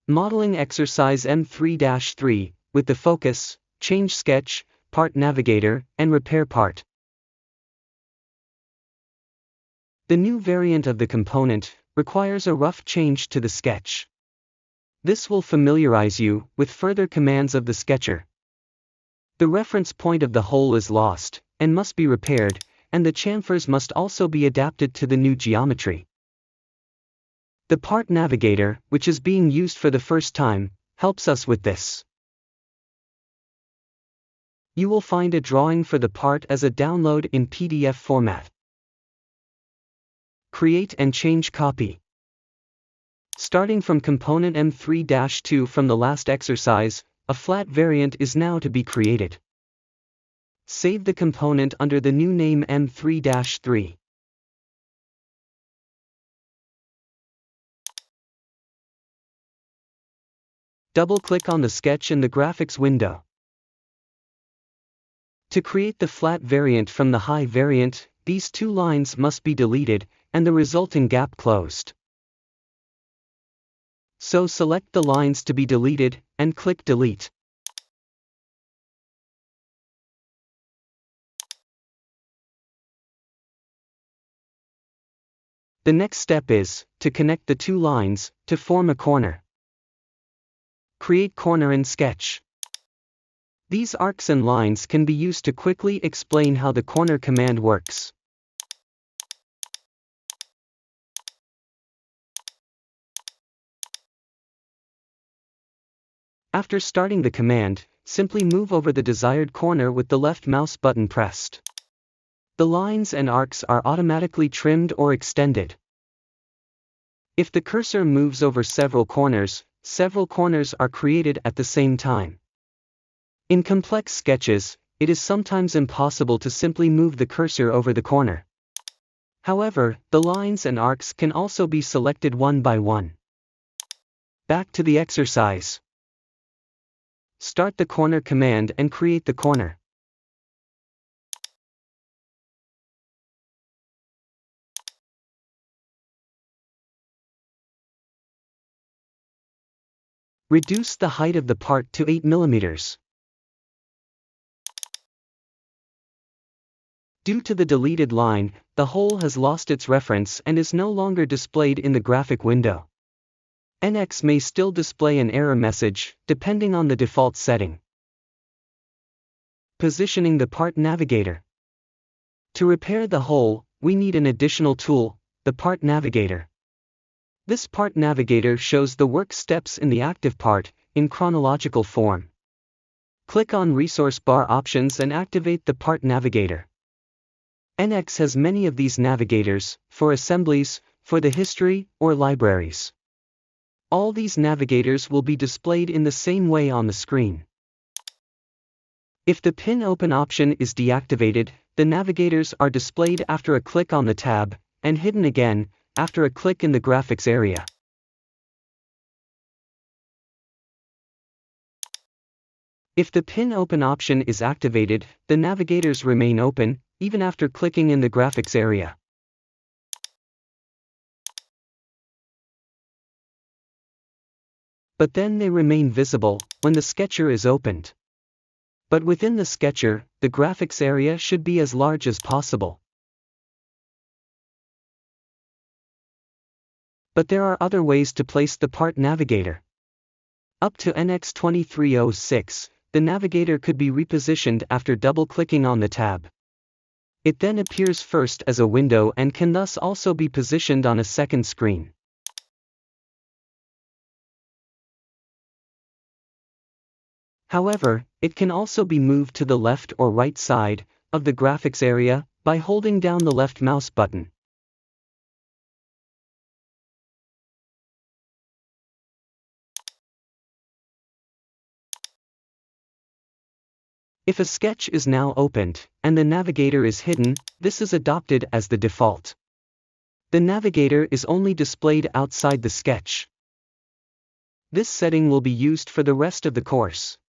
Modeling exercise M3-3, with the focus, change sketch, part navigator, and repair part. The new variant of the component requires a rough change to the sketch. This will familiarize you with further commands of the sketcher. The reference point of the hole is lost and must be repaired, and the chamfers must also be adapted to the new geometry. The part navigator, which is being used for the first time, helps us with this. You will find a drawing for the part as a download in PDF format. Create and change copy. Starting from component M3-2 from the last exercise, a flat variant is now to be created. Save the component under the new name M3-3. Double-click on the sketch in the graphics window. To create the flat variant from the high variant, these two lines must be deleted, and the resulting gap closed. So select the lines to be deleted, and click Delete. The next step is to connect the two lines to form a corner. Create corner in Sketch. These arcs and lines can be used to quickly explain how the corner command works. After starting the command, simply move over the desired corner with the left mouse button pressed. The lines and arcs are automatically trimmed or extended. If the cursor moves over several corners are created at the same time. In complex sketches, it is sometimes impossible to simply move the cursor over the corner. However, the lines and arcs can also be selected one by one. Back to the exercise. Start the corner command and create the corner. Reduce the height of the part to 8 mm. Due to the deleted line, the hole has lost its reference and is no longer displayed in the graphic window. NX may still display an error message, depending on the default setting. Positioning the part navigator. To repair the hole, we need an additional tool, the part navigator. This part navigator shows the work steps in the active part, in chronological form. Click on Resource Bar Options and activate the part navigator. NX has many of these navigators, for assemblies, for the history, or libraries. All these navigators will be displayed in the same way on the screen. If the Pin Open option is deactivated, the navigators are displayed after a click on the tab, and hidden again, after a click in the graphics area. If the Pin Open option is activated, the navigators remain open, even after clicking in the graphics area. But then they remain visible when the sketcher is opened. But within the sketcher, the graphics area should be as large as possible. But there are other ways to place the part navigator. Up to NX 2306, the navigator could be repositioned after double-clicking on the tab. It then appears first as a window and can thus also be positioned on a second screen. However, it can also be moved to the left or right side of the graphics area by holding down the left mouse button. If a sketch is now opened, and the navigator is hidden, this is adopted as the default. The navigator is only displayed outside the sketch. This setting will be used for the rest of the course.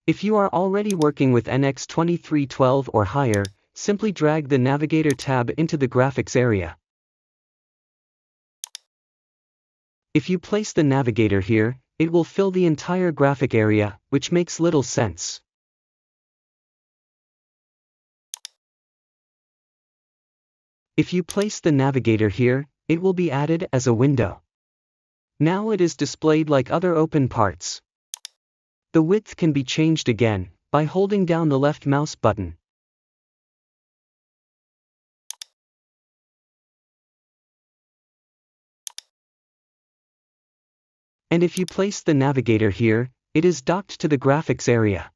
If you are already working with NX 2312 or higher, simply drag the Navigator tab into the graphics area. If you place the navigator here, it will fill the entire graphic area, which makes little sense. If you place the navigator here, it will be added as a window. Now it is displayed like other open parts. The width can be changed again by holding down the left mouse button. And if you place the navigator here, it is docked to the graphics area.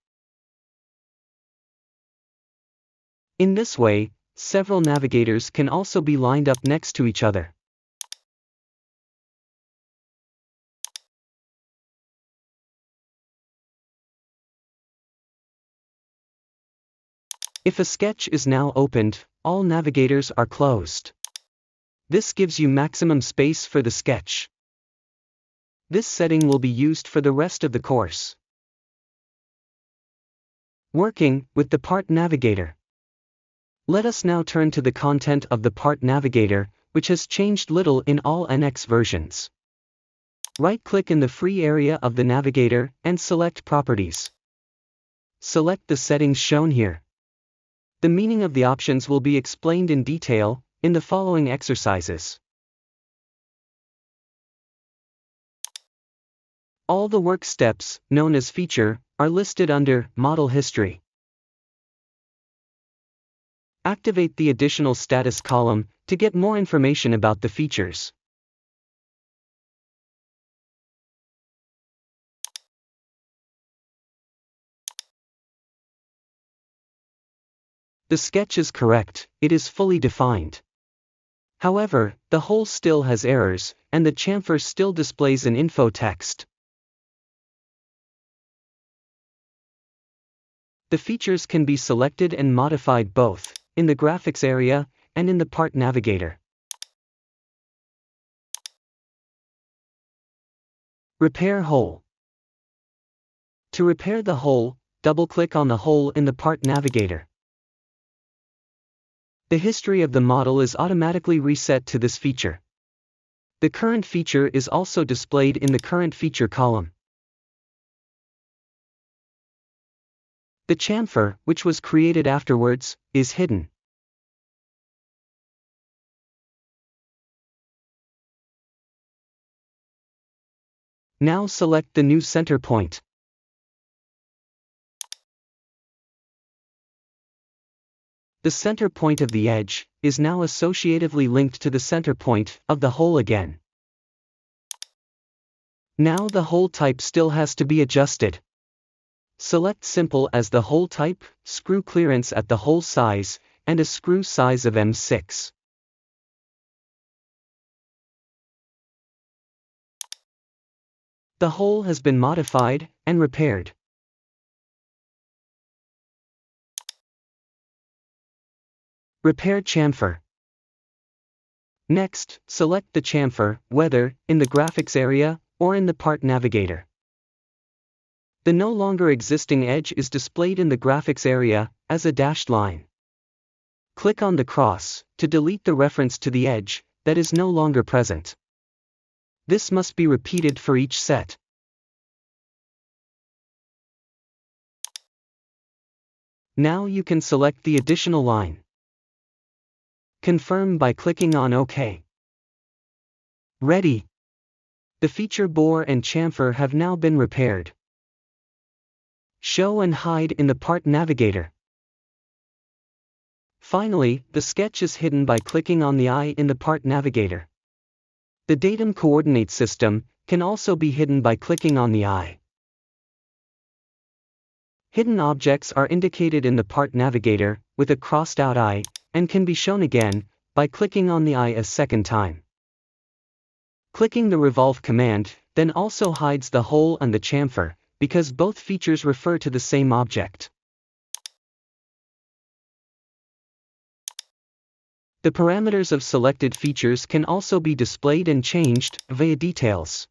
In this way, several navigators can also be lined up next to each other. If a sketch is now opened, all navigators are closed. This gives you maximum space for the sketch. This setting will be used for the rest of the course. Working with the Part Navigator. Let us now turn to the content of the Part Navigator, which has changed little in all NX versions. Right-click in the free area of the Navigator and select Properties. Select the settings shown here. The meaning of the options will be explained in detail in the following exercises. All the work steps, known as feature, are listed under Model History. Activate the additional status column to get more information about the features. The sketch is correct, it is fully defined. However, the whole still has errors, and the chamfer still displays an info text. The features can be selected and modified both in the graphics area and in the Part Navigator. Repair hole. To repair the hole, double-click on the hole in the Part Navigator. The history of the model is automatically reset to this feature. The current feature is also displayed in the current feature column. The chamfer, which was created afterwards, is hidden. Now select the new center point. The center point of the edge is now associatively linked to the center point of the hole again. Now the hole type still has to be adjusted. Select Simple as the hole type, screw clearance at the hole size, and a screw size of M6. The hole has been modified and repaired. Repair chamfer. Next, select the chamfer, whether in the graphics area or in the Part Navigator. The no longer existing edge is displayed in the graphics area as a dashed line. Click on the cross to delete the reference to the edge that is no longer present. This must be repeated for each set. Now you can select the additional line. Confirm by clicking on OK. Ready. The feature bore and chamfer have now been repaired. Show and hide in the Part Navigator. Finally, the sketch is hidden by clicking on the eye in the Part Navigator. The datum coordinate system can also be hidden by clicking on the eye. Hidden objects are indicated in the Part Navigator with a crossed out eye and can be shown again by clicking on the eye a second time. Clicking the revolve command then also hides the hole and the chamfer, because both features refer to the same object. The parameters of selected features can also be displayed and changed via details.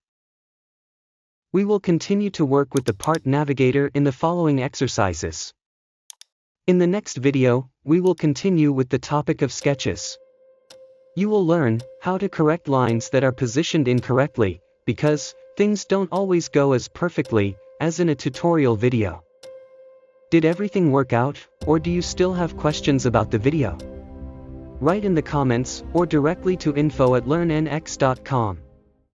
We will continue to work with the Part Navigator in the following exercises. In the next video, we will continue with the topic of sketches. You will learn how to correct lines that are positioned incorrectly because things don't always go as perfectly as in a tutorial video. Did everything work out, or do you still have questions about the video? Write in the comments or directly to info@learnnx.com.